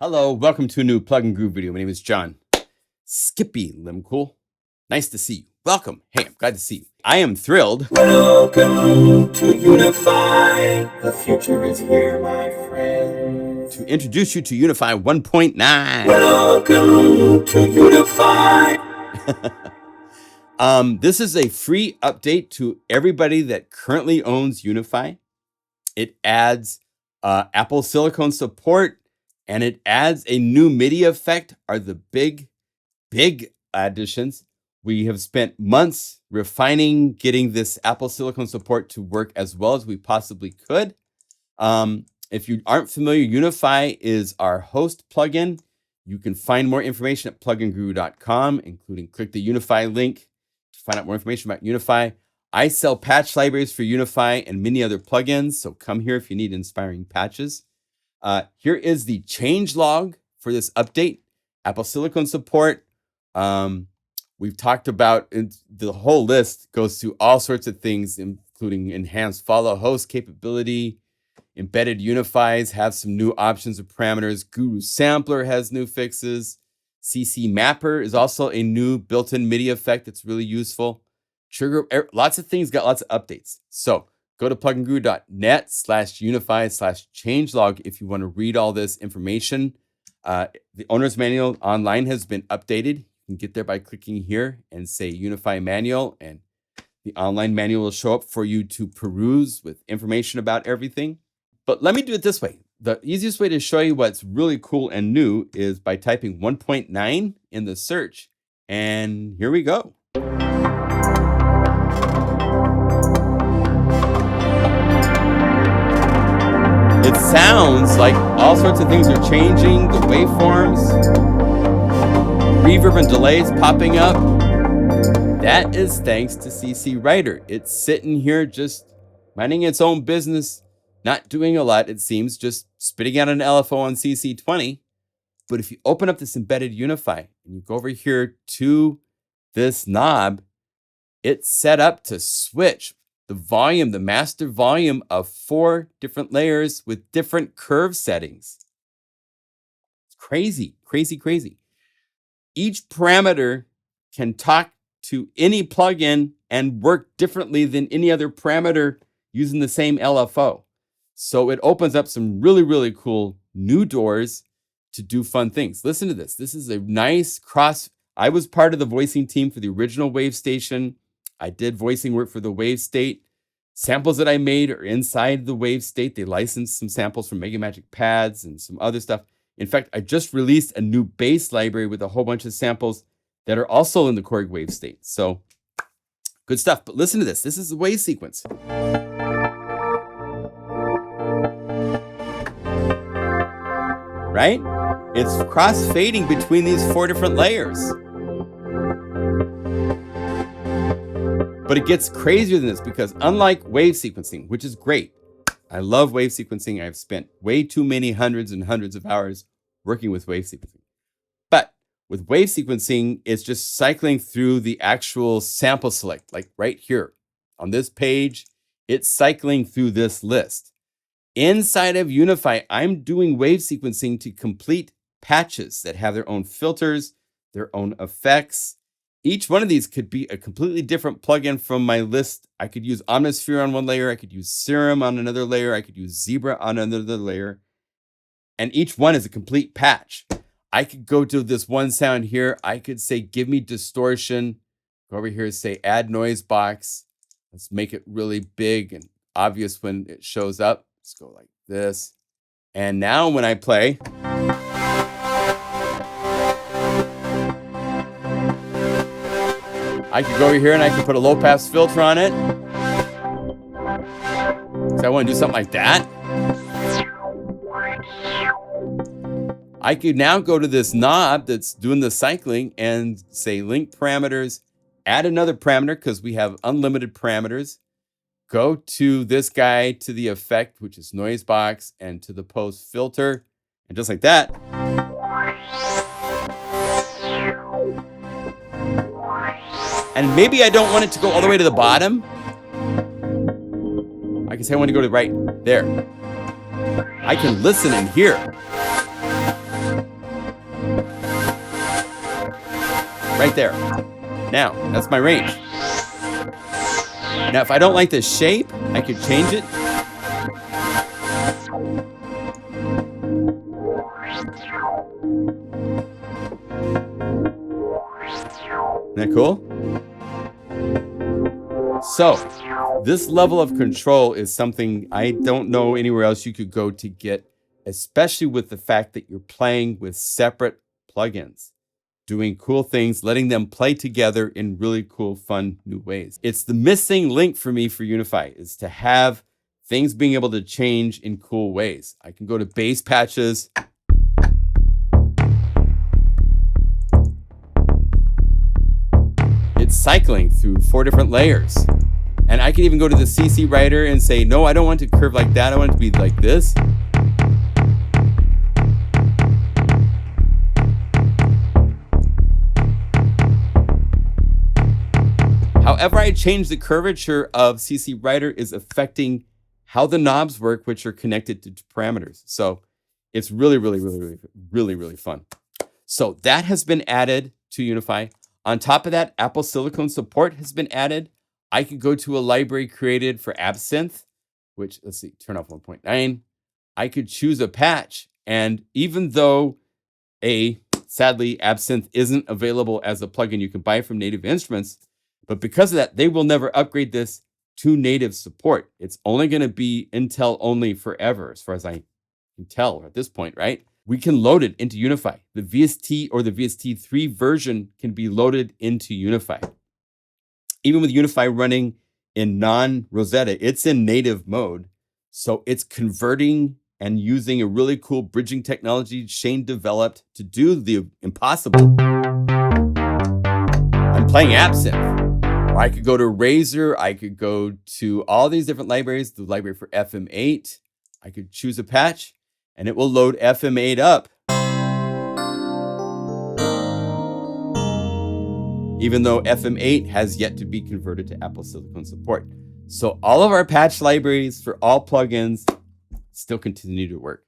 Hello, welcome to a new Plug and Groove video. My name is John Skippy Limcool. Nice to see you. Welcome. Hey, I'm glad to see you. I am thrilled. Welcome to Unify. The future is here, my friend. To introduce you to Unify 1.9. Welcome to Unify. This is a free update to everybody that currently owns Unify. It adds Apple Silicon support. And it adds a new MIDI effect, are the big additions. We have spent months refining, getting this Apple Silicon support to work as well as we possibly could. If you aren't familiar, Unify is our host plugin. You can find more information at plugandgroove.com, including click the Unify link to find out more information about Unify. I sell patch libraries for Unify and many other plugins, so come here if you need inspiring patches. Here is the change log for this update. Apple Silicon support. We've talked about the whole list goes through all sorts of things, including enhanced follow host capability. Embedded Unifies have some new options of parameters. Guru Sampler has new fixes. CC Mapper is also a new built-in MIDI effect that's really useful. Trigger, lots of things got lots of updates. So go to plugandgroove.net/unify/changelog if you want to read all this information. The owner's manual online has been updated. You can get there by clicking here and say Unify manual, and the online manual will show up for you to peruse with information about everything. But let me do it this way. The easiest way to show you what's really cool and new is by typing 1.9 in the search. And here we go. It sounds like all sorts of things are changing. The waveforms, reverb and delays popping up. That is thanks to CC Writer. It's sitting here just minding its own business, not doing a lot, it seems, just spitting out an LFO on CC20. But if you open up this embedded Unify and you go over here to this knob, it's set up to switch the volume, the master volume of 4 different layers with different curve settings. It's crazy, crazy, crazy. Each parameter can talk to any plugin and work differently than any other parameter using the same LFO. So it opens up some really, really cool new doors to do fun things. Listen to this. This is a nice cross. I was part of the voicing team for the original Wave Station. I did voicing work for the Wave State. Samples that I made are inside the Wave State. They licensed some samples from Mega Magic Pads and some other stuff. In fact, I just released a new bass library with a whole bunch of samples that are also in the Korg Wave State. So good stuff. But listen to this. This is the wave sequence. Right? It's cross-fading between these 4 different layers. But it gets crazier than this because unlike wave sequencing, which is great, I love wave sequencing. I've spent way too many hundreds and hundreds of hours working with wave sequencing. But with wave sequencing, it's just cycling through the actual sample select, like right here on this page, it's cycling through this list. Inside of Unify, I'm doing wave sequencing to complete patches that have their own filters, their own effects. Each one of these could be a completely different plugin from my list. I could use Omnisphere on one layer. I could use Serum on another layer. I could use Zebra on another layer. And each one is a complete patch. I could go to this one sound here. I could say, give me distortion. Go over here and say, add noise box. Let's make it really big and obvious when it shows up. Let's go like this. And now when I play, I could go over here and I could put a low pass filter on it. So I want to do something like that. I could now go to this knob that's doing the cycling and say link parameters, add another parameter because we have unlimited parameters. Go to this guy, to the effect, which is noise box, and to the post filter. And just like that. And maybe I don't want it to go all the way to the bottom. I can say I want to go to right there. I can listen and hear. right there. Now, that's my range. Now, if I don't like the shape, I could change it. Isn't that cool? So, this level of control is something I don't know anywhere else you could go to get, especially with the fact that you're playing with separate plugins, doing cool things, letting them play together in really cool, fun, new ways. It's the missing link for me for Unify, is to have things being able to change in cool ways. I can go to bass patches. It's cycling through 4 different layers. And I can even go to the CC writer and say, no, I don't want it to curve like that. I want it to be like this. However I change the curvature of CC writer is affecting how the knobs work, which are connected to parameters. So it's really, really, really, really, really, really fun. So that has been added to Unify. On top of that, Apple Silicon support has been added. I could go to a library created for Absinthe, which, let's see, turn off 1.9. I could choose a patch. And even though sadly, Absinthe isn't available as a plugin you can buy from Native Instruments, but because of that, they will never upgrade this to native support. It's only going to be Intel only forever, as far as I can tell at this point, right? We can load it into Unify. The VST or the VST3 version can be loaded into Unify. Even with Unify running in non-Rosetta, it's in native mode. So it's converting and using a really cool bridging technology Shane developed to do the impossible. I'm playing Absinthe. Or I could go to Razor. I could go to all these different libraries, the library for FM8. I could choose a patch and it will load FM8 up. Even though FM8 has yet to be converted to Apple Silicon support. So all of our patch libraries for all plugins still continue to work.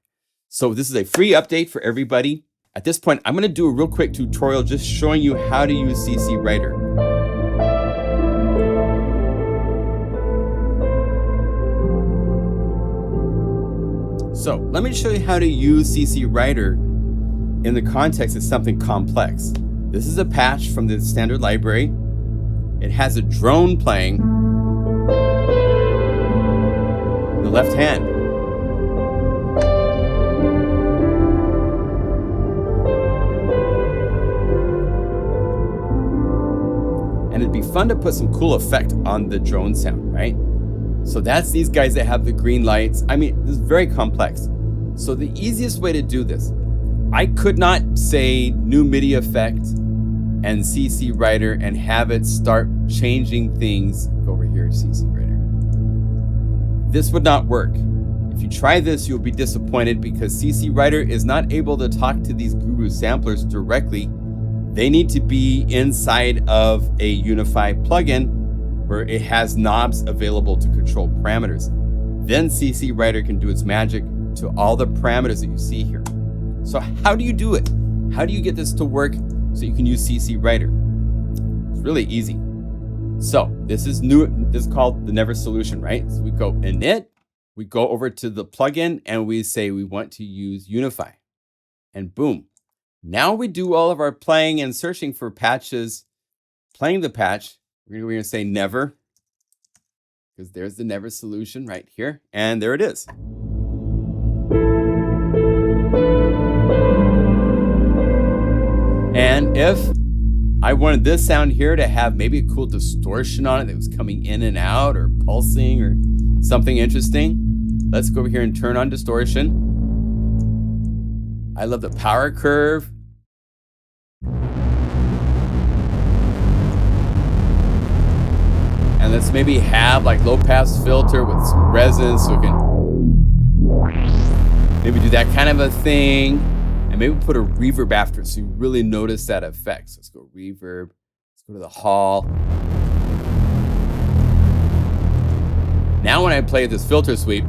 So this is a free update for everybody. At this point, I'm going to do a real quick tutorial just showing you how to use CC Writer. So let me show you how to use CC Writer in the context of something complex. This is a patch from the standard library. It has a drone playing in the left hand. And it'd be fun to put some cool effect on the drone sound, right? So that's these guys that have the green lights. I mean, this is very complex. So the easiest way to do this, I could not say new MIDI effect and CC Writer and have it start changing things. Go over here to CC Writer. This would not work. If you try this, you'll be disappointed because CC Writer is not able to talk to these Guru samplers directly. They need to be inside of a Unify plugin where it has knobs available to control parameters. Then CC Writer can do its magic to all the parameters that you see here. So how do you do it? How do you get this to work so you can use CC Writer? It's really easy. So this is new. This is called the Never solution, right? So we go init, we go over to the plugin and we say we want to use Unify. And boom. Now we do all of our playing and searching for patches, playing the patch. We're going to say never, because there's the never solution right here. And there it is. And if I wanted this sound here to have maybe a cool distortion on it that was coming in and out or pulsing or something interesting, let's go over here and turn on distortion. I love the power curve. And let's maybe have like low pass filter with some resonance so we can maybe do that kind of a thing. And maybe put a reverb after it so you really notice that effect. So let's go reverb. Let's go to the hall. Now when I play this filter sweep,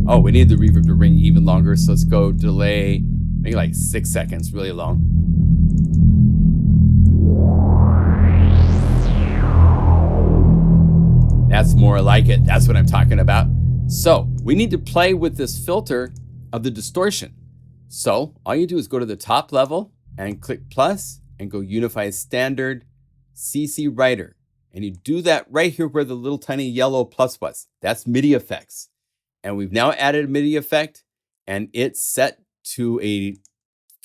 oh, we need the reverb to ring even longer. So let's go delay Maybe like 6 seconds, really long. That's more like it. That's what I'm talking about. So we need to play with this filter of the distortion. So all you do is go to the top level and click plus and go Unify Standard CC Writer. And you do that right here where the little tiny yellow plus was. That's MIDI effects. And we've now added a MIDI effect and it's set to a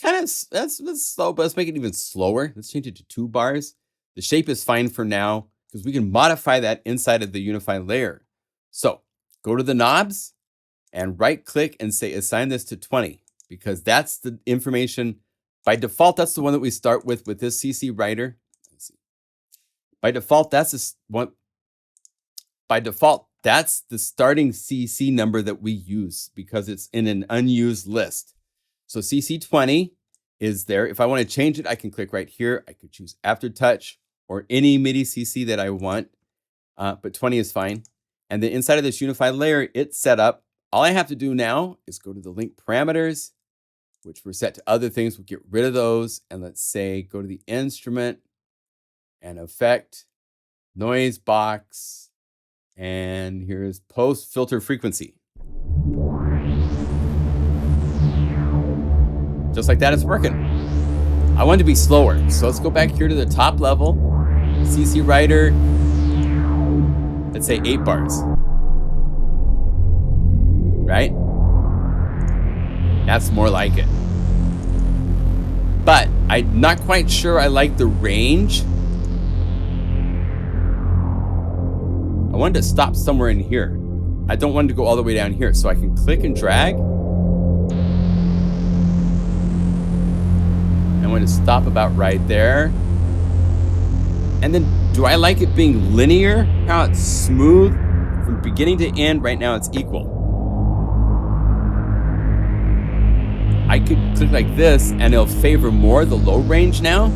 kind of, that's slow, but let's make it even slower. Let's change it to 2 bars. The shape is fine for now because we can modify that inside of the Unify layer. So go to the knobs and right click and say assign this to 20 because that's the information. By default, that's the one that we start with this CC Writer. Let's see. By default, that's the starting CC number that we use because it's in an unused list. So CC20 is there. If I want to change it, I can click right here. I could choose Aftertouch or any MIDI CC that I want, but 20 is fine. And then inside of this Unify layer, it's set up. All I have to do now is go to the link parameters, which were set to other things. We'll get rid of those. And let's say, go to the instrument and effect, noise box. And here's post filter frequency. Just like that, it's working. I want it to be slower. So let's go back here to the top level. CC Writer, let's say 8 bars. Right? That's more like it. But I'm not quite sure I like the range. I wanted to stop somewhere in here. I don't want it to go all the way down here. So I can click and drag. I want to stop about right there. And then do I like it being linear? How it's smooth from beginning to end? Right now it's equal. I could click like this and it'll favor more the low range now.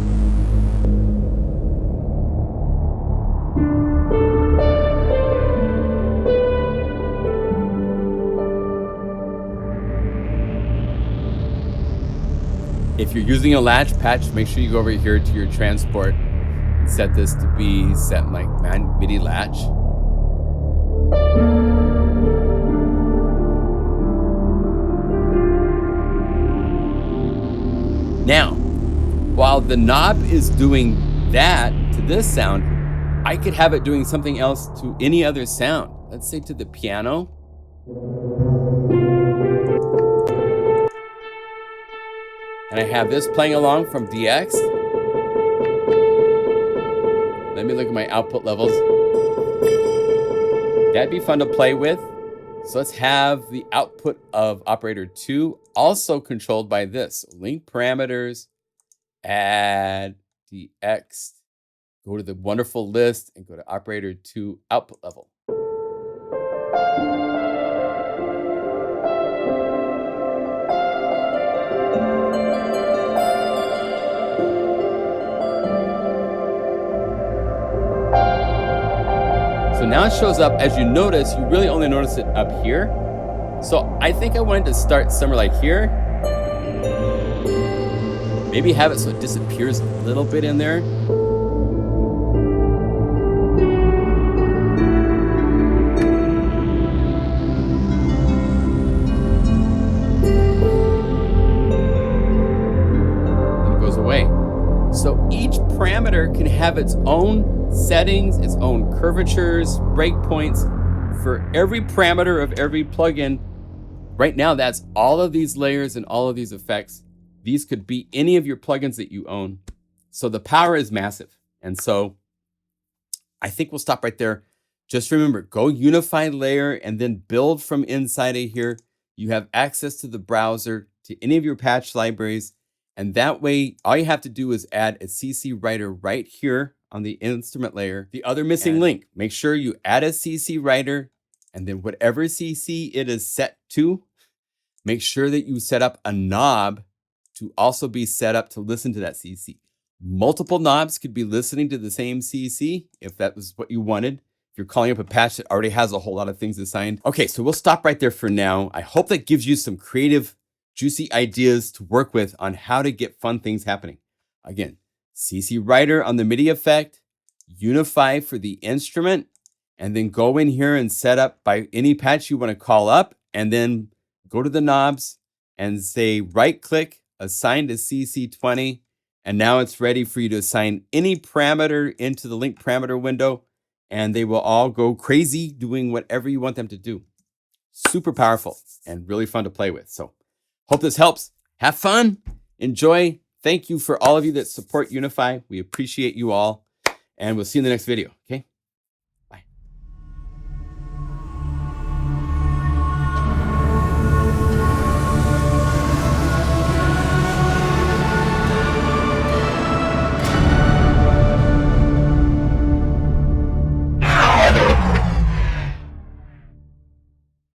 If you're using a latch patch, make sure you go over here to your transport and set this to be set like MIDI latch. Now, while the knob is doing that to this sound, I could have it doing something else to any other sound. Let's say to the piano. And I have this playing along from DX. Let me look at my output levels. That'd be fun to play with. So let's have the output of operator 2 also controlled by this. Link parameters, add DX, go to the wonderful list and go to operator 2 output level. So now it shows up. As you notice, you really only notice it up here. So I think I wanted to start somewhere like here. Maybe have it so it disappears a little bit in there. And it goes away. So each parameter can have its own settings, its own curvatures, breakpoints for every parameter of every plugin. Right now, that's all of these layers and all of these effects. These could be any of your plugins that you own. So the power is massive. And so I think we'll stop right there. Just remember, go Unify layer and then build from inside of here. You have access to the browser, to any of your patch libraries. And that way, all you have to do is add a CC Writer right here on the instrument layer. The other missing link, make sure you add a CC Writer, and then whatever CC it is set to, make sure that you set up a knob to also be set up to listen to that CC. Multiple knobs could be listening to the same CC if that was what you wanted. If you're calling up a patch that already has a whole lot of things assigned. Okay, so we'll stop right there for now. I hope that gives you some creative juicy ideas to work with on how to get fun things happening. Again, CC Writer on the MIDI effect, Unify for the instrument, and then go in here and set up by any patch you want to call up, and then go to the knobs and say right-click, assign to CC20, and now it's ready for you to assign any parameter into the link parameter window, and they will all go crazy doing whatever you want them to do. Super powerful and really fun to play with. So hope this helps. Have fun. Enjoy. Thank you for all of you that support Unify. We appreciate you all, and we'll see you in the next video. Okay.